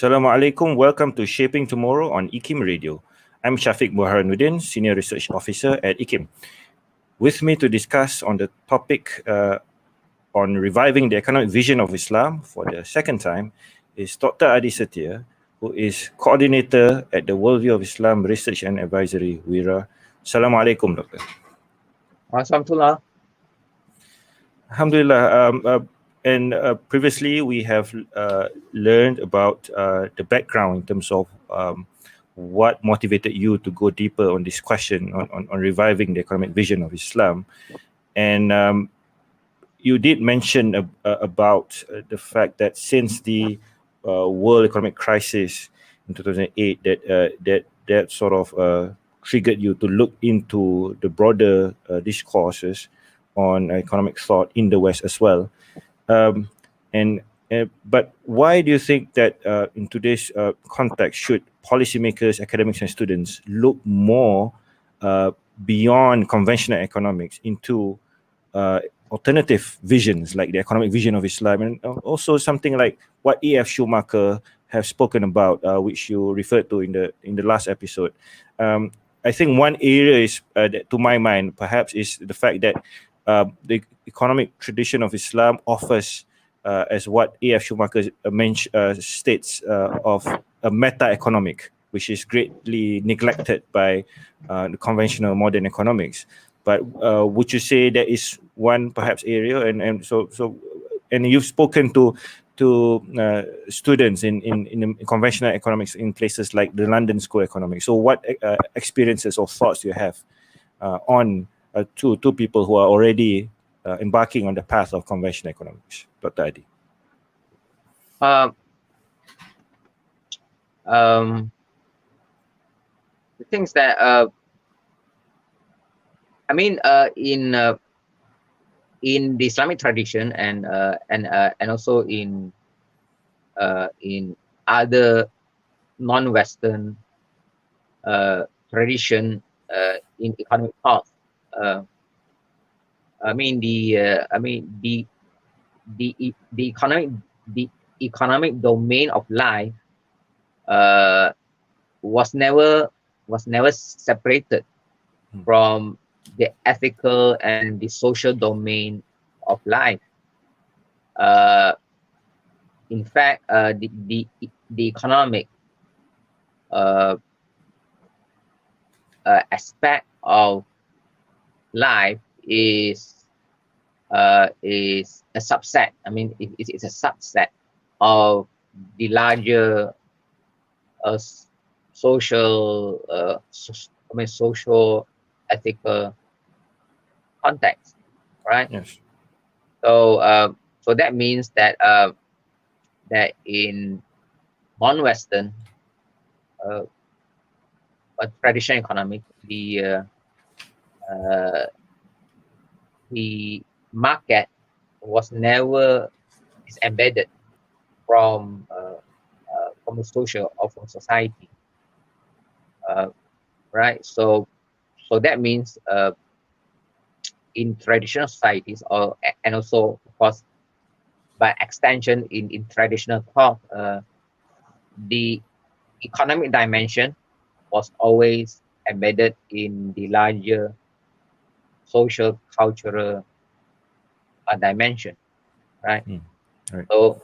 Assalamualaikum. Welcome to Shaping Tomorrow on IKIM Radio. I'm Shafiq Burhanuddin, Senior Research Officer at IKIM. With me to discuss on the topic on reviving the economic vision of Islam for the second time is Dr. Adi Setia, who is Coordinator at the Worldview of Islam Research and Advisory, WIRA. Assalamualaikum, Doctor. Alhamdulillah. Alhamdulillah. Previously, we have learned about the background in terms of what motivated you to go deeper on this question on reviving the economic vision of Islam. And you did mention about the fact that since the world economic crisis in 2008, that sort of triggered you to look into the broader discourses on economic thought in the West as well. But why do you think that in today's context should policymakers, academics, and students look more beyond conventional economics into alternative visions like the economic vision of Islam, and also something like what E.F. Schumacher have spoken about, which you referred to in the last episode? I think one area is, that, to my mind, perhaps is the fact that the economic tradition of Islam offers, as what A.F. Schumacher states, of a meta-economic, which is greatly neglected by the conventional modern economics. But would you say that is one perhaps area, and you've spoken to students in conventional economics in places like the London School of Economics. So what experiences or thoughts do you have on two people who are already embarking on the path of conventional economics, Dr. Adi? The things that in the Islamic tradition and also in other non-Western tradition in economic thought. The economic domain of life was never separated from the ethical and the social domain of life. In fact, the economic aspect of life is a subset. It's a subset of the larger social ethical context, right? Yes. So that means that that in non-Western traditional economic, the market was never embedded from the social or from society, right? So that means in traditional societies, and also of course by extension in traditional thought, the economic dimension was always embedded in the larger social cultural dimension, right? Right. So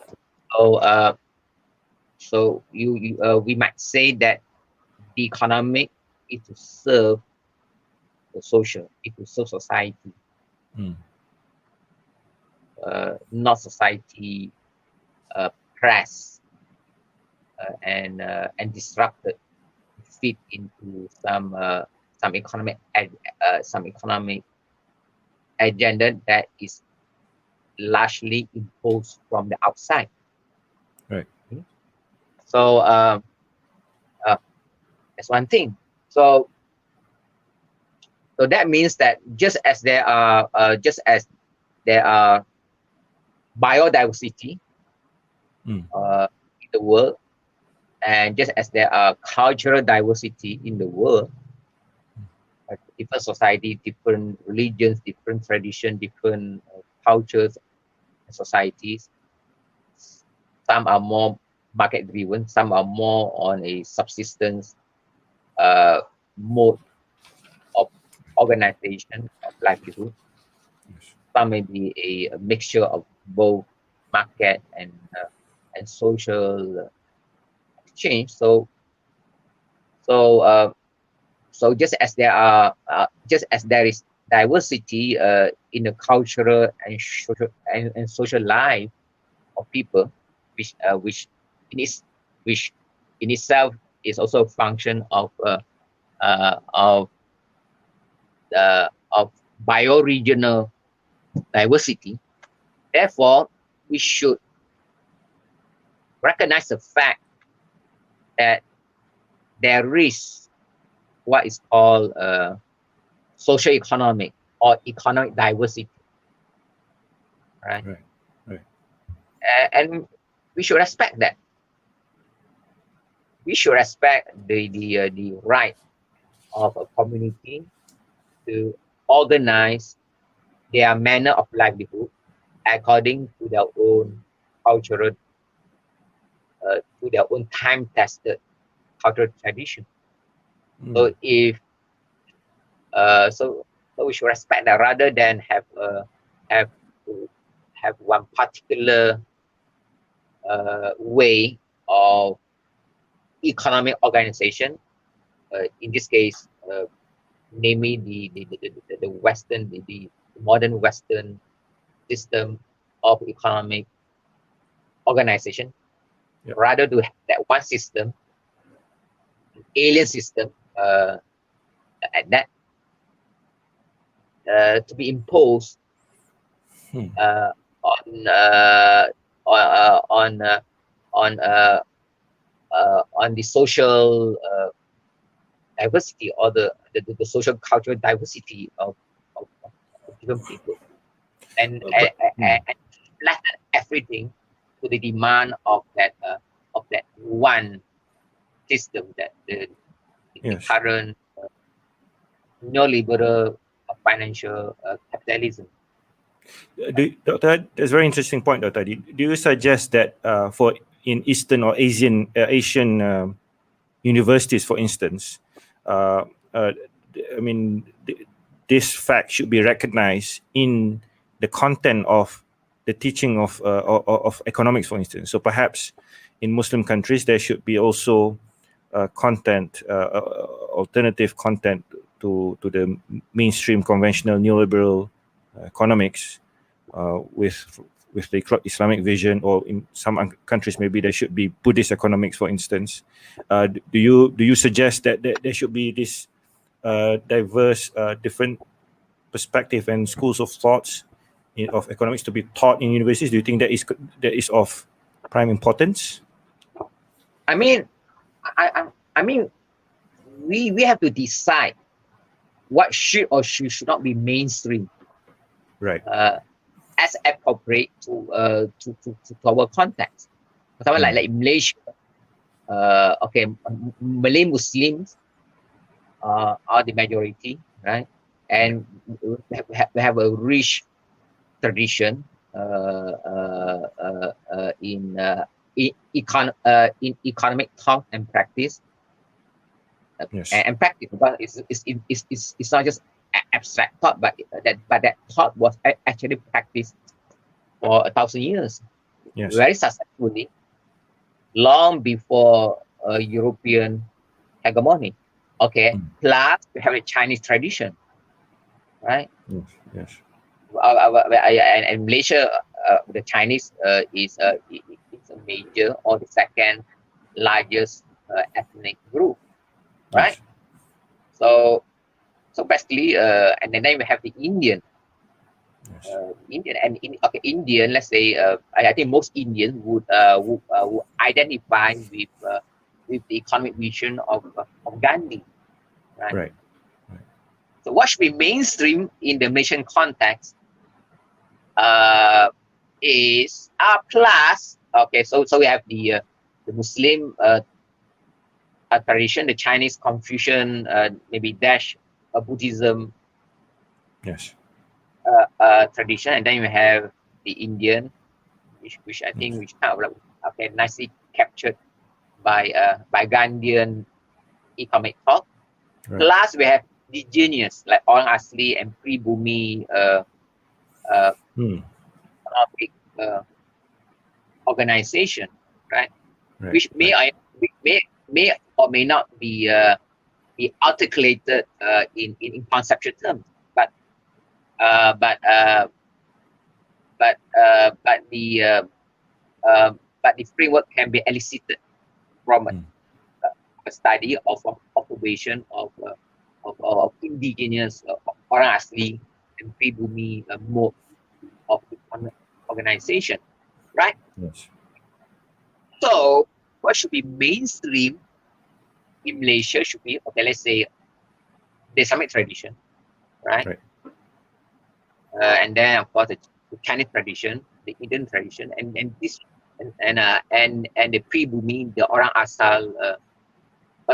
we might say that the economic is to serve the social, it to serve society, not society press and disrupted, fit into some economic agenda that is largely imposed from the outside. Right. So that's one thing. So that means that just as there are biodiversity in the world, and just as there are cultural diversity in the world, different society, different religions, different traditions, different cultures and societies, some are more market driven, some are more on a subsistence mode of organization of livelihood. Some may be a mixture of both market and social exchange. So just as there is diversity in the cultural and social life of people, which in itself is also a function of bioregional diversity. Therefore, we should recognize the fact that there is what is called socio-economic or economic diversity, right? And we should respect that. We should respect the right of a community to organize their manner of livelihood according to their own cultural, to their own time-tested cultural tradition. So if so we should respect that rather than have one particular way of economic organization. In this case, namely the Western, the modern Western system of economic organization, rather to have that one system, alien system, at that to be imposed on the social diversity or the social cultural diversity of different people, and flatten everything to the demand of that one system, that the current neoliberal financial capitalism. Dr. That's a very interesting point, Dr. Do you suggest that for in Eastern or Asian universities, for instance, this fact should be recognized in the content of the teaching of economics, for instance? So perhaps in Muslim countries there should be also content, alternative content to the mainstream conventional neoliberal economics, with the Islamic vision, or in some countries maybe there should be Buddhist economics, for instance. Do you suggest that there should be this diverse, different perspective and schools of thoughts of economics to be taught in universities? Do you think that is of prime importance? I mean, we have to decide what should or should not be mainstream, right? As appropriate to our context. For example, like in Malaysia, Malay Muslims are the majority, right? And we have a rich tradition in economic thought and practice. And practice, but it's not just abstract thought, but that thought was actually practiced for 1,000 years, very successfully, long before European hegemony. Plus we have a Chinese tradition, right? Yes. And Malaysia, the Chinese is a major or the second largest ethnic group, right? So basically, and then we have the Indian. Indian. Let's say I think most Indians would identify with the economic vision of Gandhi, right? So what should be mainstream in the Malaysian context is plus. So we have the Muslim tradition, the Chinese Confucian, maybe dash Buddhism tradition, and then you have the Indian, which I think kind of nicely captured by Gandhian economic thought. Right. Plus, we have indigenous like Orang Asli and Pribumi economic organization, right? Right. Which may or may not be articulated in conceptual terms, but the framework can be elicited from a study of observation of indigenous Orang Asli and Pribumi mode of organization, right? Yes. So what should be mainstream in Malaysia should be, okay, let's say the Islamic tradition, right? Right. And then of course the Chinese tradition, the Indian tradition, and this and the Pribumi, the Orang Asal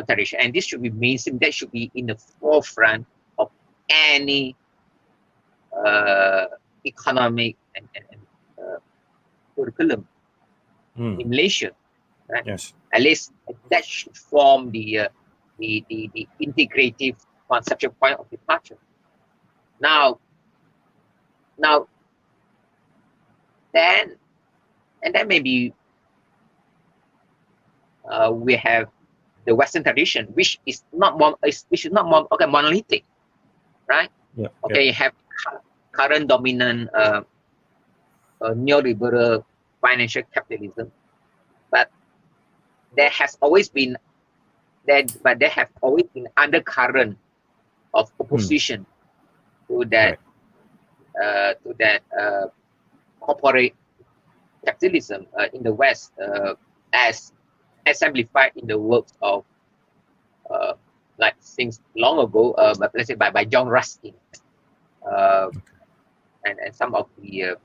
tradition, and this should be mainstream. That should be in the forefront of any economic and curriculum in Malaysia, right? Yes. At least that should form the integrative conceptual point of departure. Now, then maybe we have the Western tradition, which is not monolithic, right? Yeah. Okay, you have current dominant neoliberal financial capitalism, but there have always been undercurrent of opposition to that corporate capitalism in the West, as exemplified in the works of like things long ago, but let's say by John Ruskin, and some of the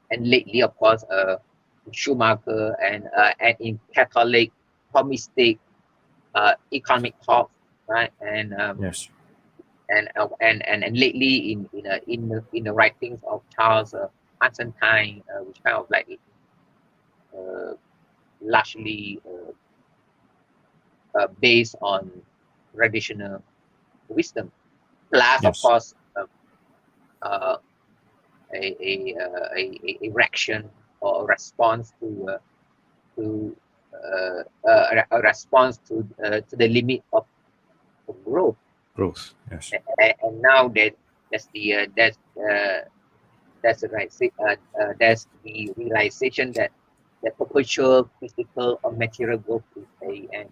and lately, of course, Schumacher and in Catholic Thomistic economic thought, right? And Yes. and lately in the writings of Charles Constantine, which kind of like largely based on traditional wisdom, plus of Yes. course a reaction or a response to a response to the limit of growth. Growth. Yes. And now that's the realization that perpetual physical or material growth is an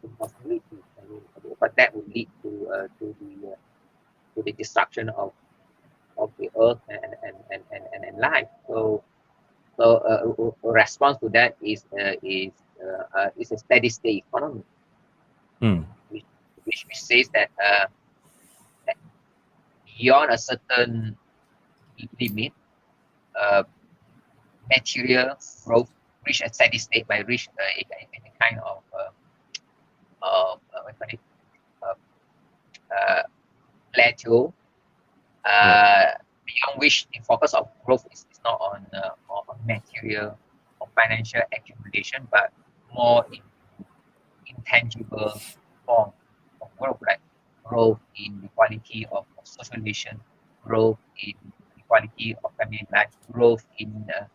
impossibility. I mean, but that will lead to the destruction of the earth and life. So a response to that is a steady state economy, which says that beyond a certain limit, material growth reach a steady state by reach a kind of plateau, beyond which the focus of growth is not on material or financial accumulation, but more in intangible form of growth, like growth in the quality of social relation, growth in the quality of family life, growth in the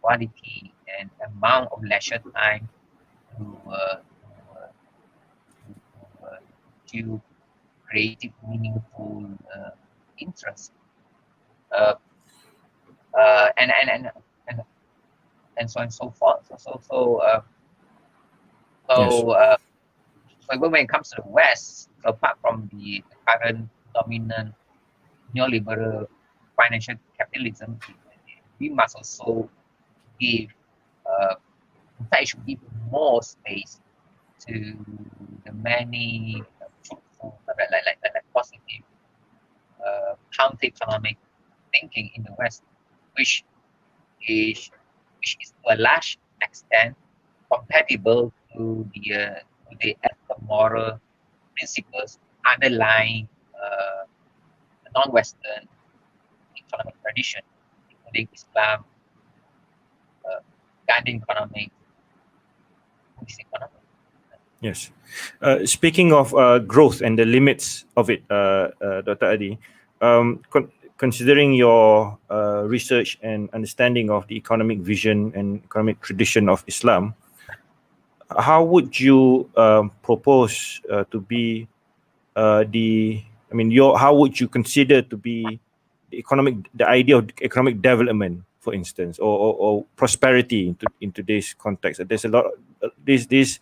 quality and amount of leisure time to creative, meaningful interest, and so on and so forth. So when it comes to the West, apart from the current dominant neoliberal financial capitalism, we must also give more space to the many fruitful, like positive counter-economic thinking in the West, which is to a large extent compatible to the ethical moral principles underlying non-Western economic tradition, including Islam, Gandhian economics, Buddhist economics. Yes. Speaking of growth and the limits of it, Dr. Adi, considering your research and understanding of the economic vision and economic tradition of Islam, how would you propose to be how would you consider to be the idea of economic development, for instance, or prosperity in today's context? There's a lot of these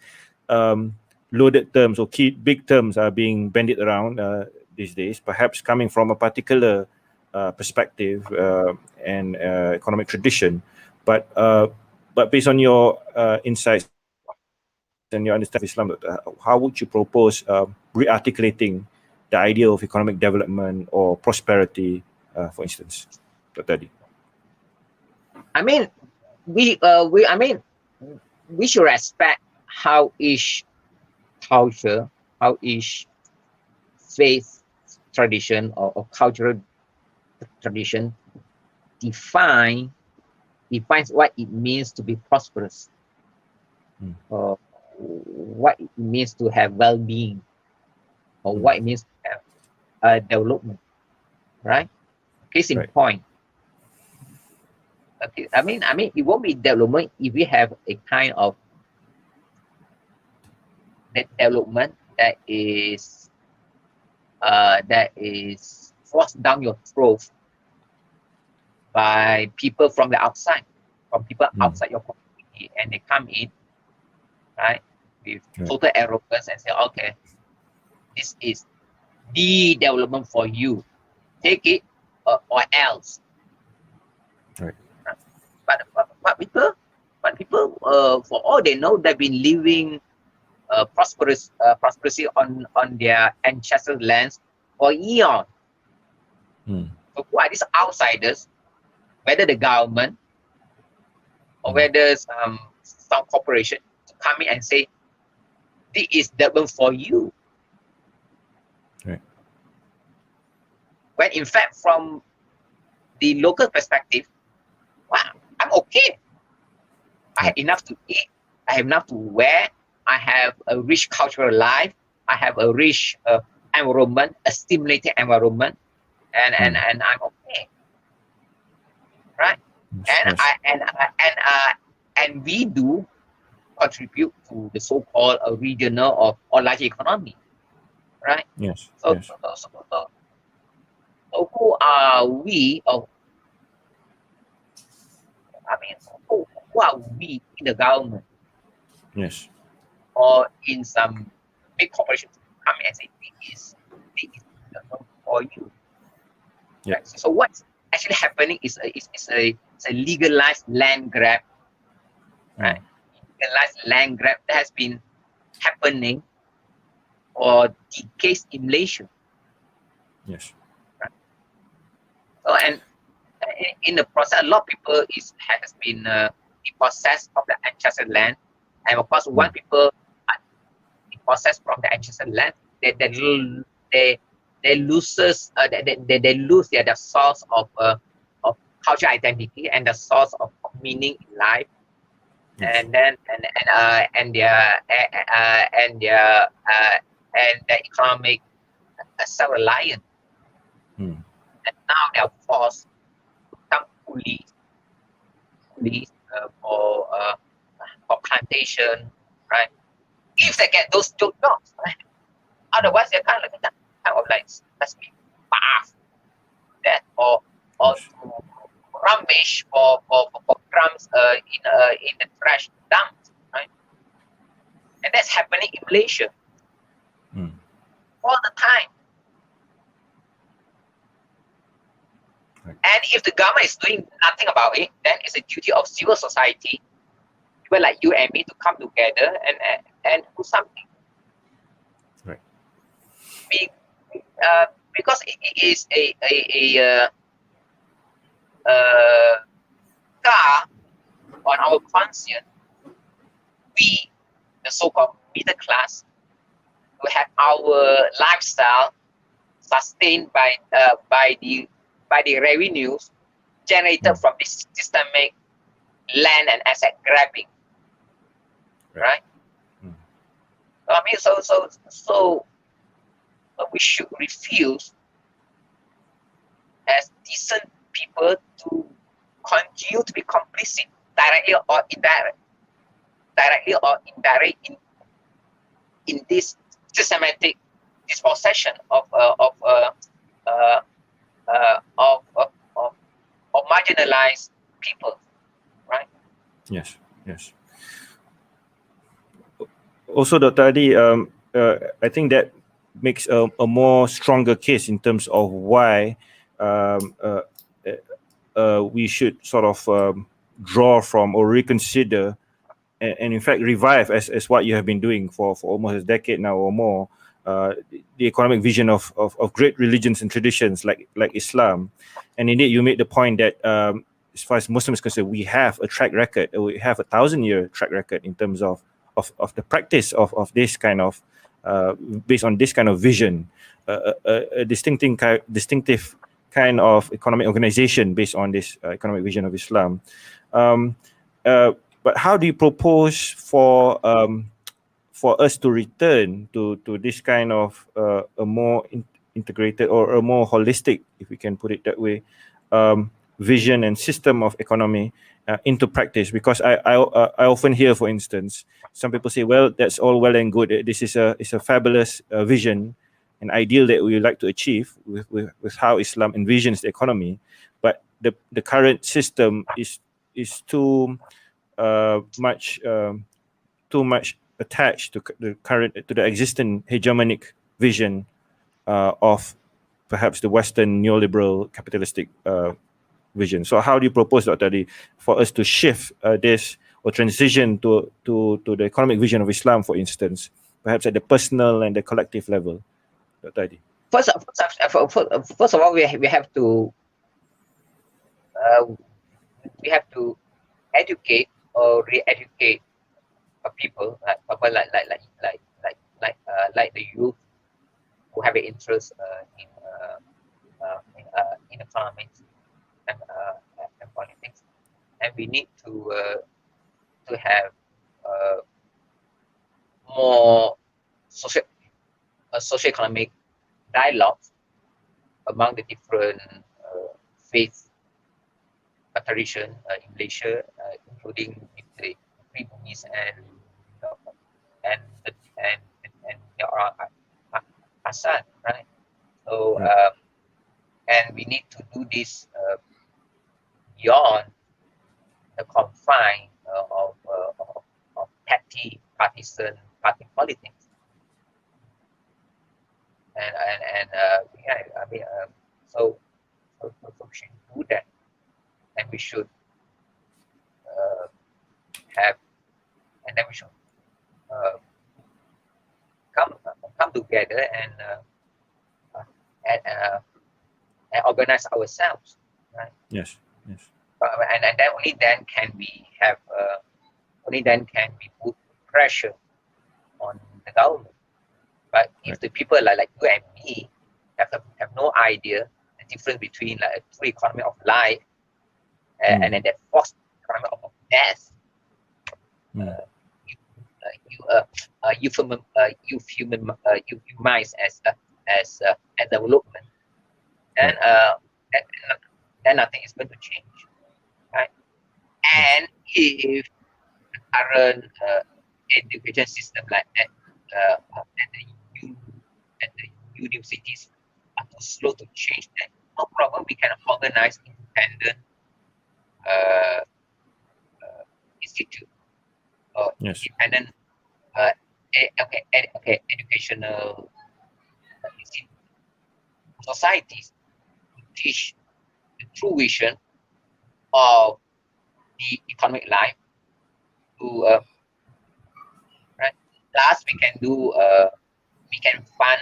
loaded terms or key big terms are being bandied around these days, perhaps coming from a particular perspective and economic tradition, but based on your insights and your understanding of Islam, how would you propose re-articulating the idea of economic development or prosperity, for instance, Dr. Adi? I mean, we should respect how each culture, how each faith tradition or cultural tradition defines what it means to be prosperous, or what it means to have well-being, or what it means to have development, right? Case in point. Okay, I mean, it won't be development if we have a kind of that development that is forced down your throat by people from the outside, from people outside your community, and they come in, right, with total arrogance and say, okay, this is the development for you, take it or else. Right. But people, for all they know, they've been living prosperity on their ancestral lands for eons. So who are these outsiders, whether the government or whether some corporation, to come in and say, this is development for you? Right. When in fact, from the local perspective, wow, I'm okay. I have enough to eat, I have enough to wear, I have a rich cultural life, I have a rich environment, a stimulating environment, and I'm okay, right? And we do contribute to the so-called regional or large economy, right? Yes. So who are we? Who are we in the government? Yes. Or in some big corporations come and say, this is for you. Yeah. Right? So what's actually happening is a legalized land grab, right? Legalized land grab that has been happening for decades in Malaysia. Yes. Right? So and in the process, a lot of people has been possessed of the ancestral land, and of course, when people are possessed from the ancestral land, they lose their source of cultural identity and the source of meaning in life, and then and their economic self-reliance, and now they are forced to become police for plantation, right? If they get those jobs, right? Otherwise, they're kind of like let's be fast, that or to rummage for crumbs in the trash dumps, right? And that's happening in Malaysia all the time. Right. And if the government is doing nothing about it, then it's a duty of civil society, people like you and me, to come together and do something. Right. Because it is a scar on our conscience. We, the so-called middle class, will have our lifestyle sustained by the revenues generated from this systemic land and asset grabbing, right? I mean, so we should refuse as decent people to continue to be complicit directly or indirect in this systematic dispossession of marginalized people, right? Yes, yes. Also, Dr. Adi, I think that makes a more stronger case in terms of why we should sort of draw from or reconsider and in fact revive as what you have been doing for almost a decade now or more, the economic vision of great religions and traditions like Islam. And indeed, you made the point that as far as Muslims are concerned, we have a track record, we have a 1,000-year track record in terms of the practice of this kind of based on this kind of vision, a distinctive kind of economic organization based on this economic vision of Islam. But how do you propose for us to return to this kind of a more integrated or a more holistic, if we can put it that way, vision and system of economy into practice? Because I often hear, for instance, some people say, well, that's all well and good. This is a fabulous vision, an ideal that we would like to achieve with how Islam envisions the economy, but the current system is too much attached to the existing hegemonic vision of perhaps the Western neoliberal capitalistic vision. So how do you propose, Dr. Adi, for us to shift this or transition to the economic vision of Islam, for instance, perhaps at the personal and the collective level, Dr. Adi? First of all, we have to educate or re-educate people like the youth who have an interest in economics and politics, and we need to have more socio-economic dialogues among the different faiths tradition in Malaysia, including the Pribumi and the Asad, right? So and we need to do this beyond the confine of petty partisan party politics. And yeah, I mean, so we should do that, and we should have, and then we should come together and organize ourselves, right? Yes, yes. And then only then can we have put pressure on the government. But if the people like you and me have no idea the difference between like a true economy of life and then that false economy of death, you humanize as development, then then nothing is going to change, right? And if the current education system like that at the universities are too slow to change, that no problem, we can organize independent institute or independent educational societies to teach the true vision of the economic life. To right, last we can do we can fund,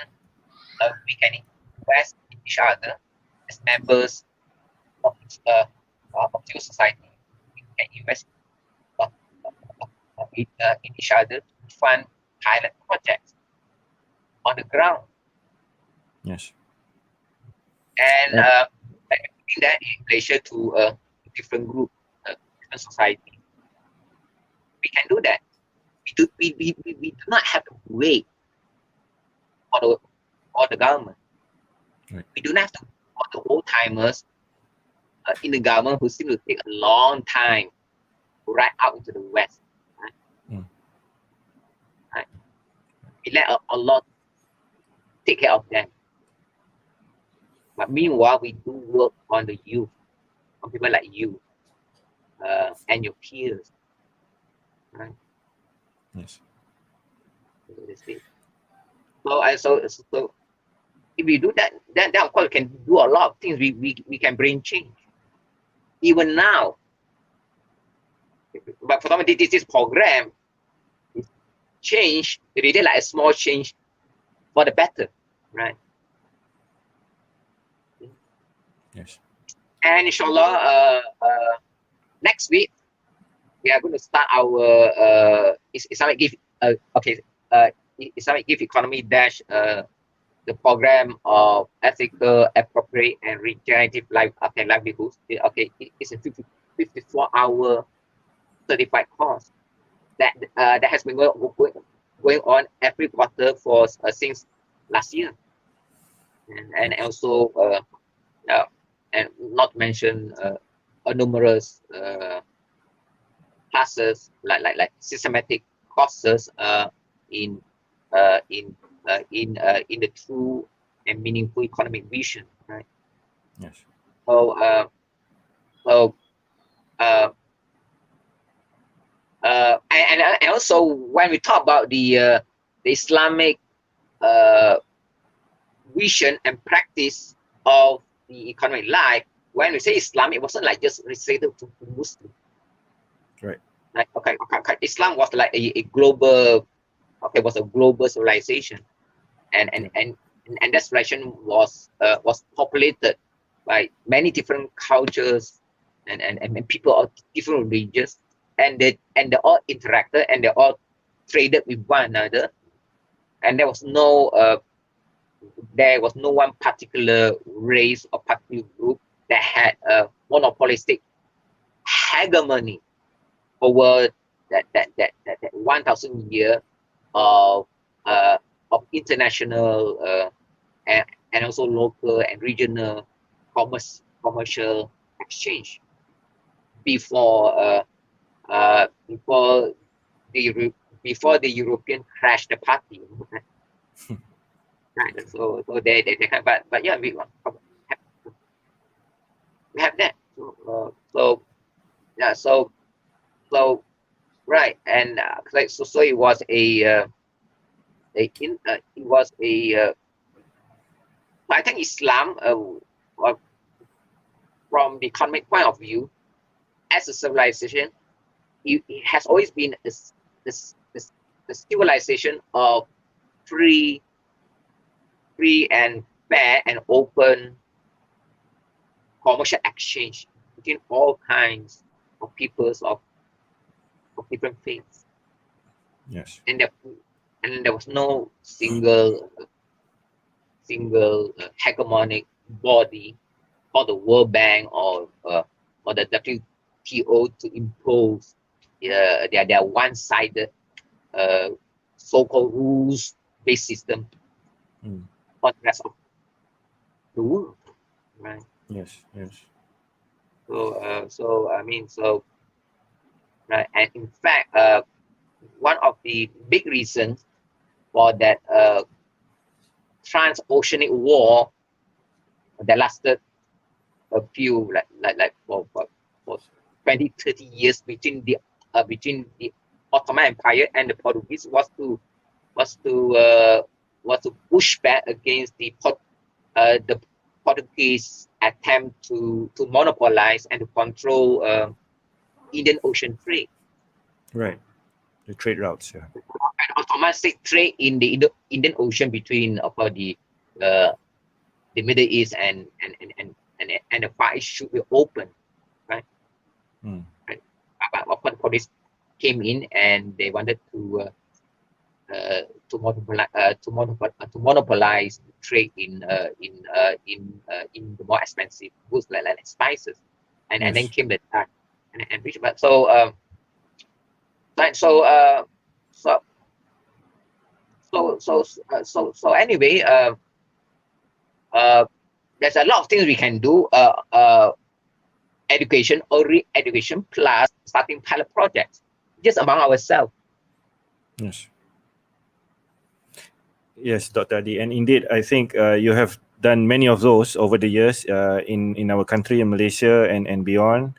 we can invest in each other as members of civil society. We can invest in each other to fund pilot projects on the ground. Yes. and And bring that in Malaysia to a different group, different society. We can do that. We do not have to wait for the government. Right. We do not have to for the old timers in the government who seem to take a long time to ride out into the west. Right? Mm. Right? We let a lot take care of them. But meanwhile, we do work on the youth, on people like you and your peers. Right? yes, So if we do that, then of course we can do a lot of things. We can bring change. Even now, but for some this program is change, really like a small change for the better, right? yes, And inshallah, next week we are going to start our Islamic Give Islamic Give Economy Dash the program of ethical, appropriate, and regenerative livelihoods. It's a 54-hour certified course that has been going on every quarter for since last year, and also and not to mention numerous classes like systematic courses in in the true and meaningful economic vision, right? yes, So so and also when we talk about the Islamic vision and practice of the economic life, when we say Islam, it wasn't like just restricted to Muslim. right, Like okay, Islam was like a global, was a global civilization, and that civilization was populated by many different cultures and people of different religions, and they all interacted and they all traded with one another, and there was no one particular race or particular group that had a monopolistic hegemony over that 1,000 year of international and also local and regional commercial exchange before the European crashed the party. Right. So they but yeah, we have that. So yeah, so right, and so it was I think Islam from the economic point of view as a civilization, it has always been a civilization of free and fair and open commercial exchange between all kinds of peoples of different faiths, yes, and there was no single hegemonic body called the World Bank or the WTO to impose their one-sided so-called rules-based system mm. on the rest of the world, right? yes, yes, So right, and in fact, one of the big reasons for that transoceanic war that lasted a few for 20, 30 years between the Ottoman Empire and the Portuguese was to push back against the Portuguese attempt to monopolize and to control Indian Ocean trade. right. The trade routes, yeah. And Ottoman trade in the Indian Ocean between the Middle East and the Far East should be open, right? Mm. Right. But of course, police came in and they wanted to monopolize trade in the more expensive goods like spices, and then came the Dutch and British. But so anyway, there's a lot of things we can do. Education or re-education plus starting pilot projects just among ourselves. Yes, Dr. Adi, and indeed, I think you have done many of those over the years in our country, in Malaysia and beyond.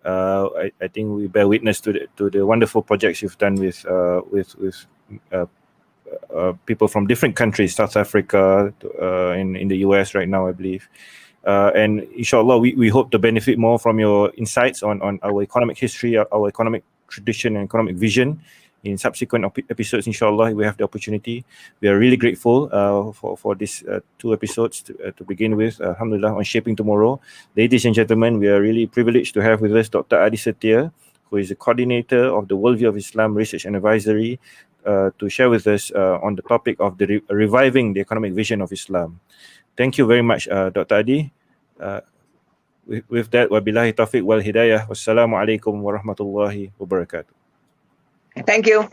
I think we bear witness to the wonderful projects you've done with people from different countries, South Africa, in the US right now, I believe. And inshallah, we hope to benefit more from your insights on our economic history, our economic tradition and economic vision in subsequent episodes. Inshallah, we have the opportunity. We are really grateful for these 2 episodes to begin with. Alhamdulillah, on Shaping Tomorrow. Ladies and gentlemen, we are really privileged to have with us Dr. Adi Setia, who is the coordinator of the Worldview of Islam Research and Advisory, to share with us on the topic of the reviving the economic vision of Islam. Thank you very much, Dr. Adi. With that, wabillahi taufiq wal hidayah. Wassalamualaikum warahmatullahi wabarakatuh. Thank you.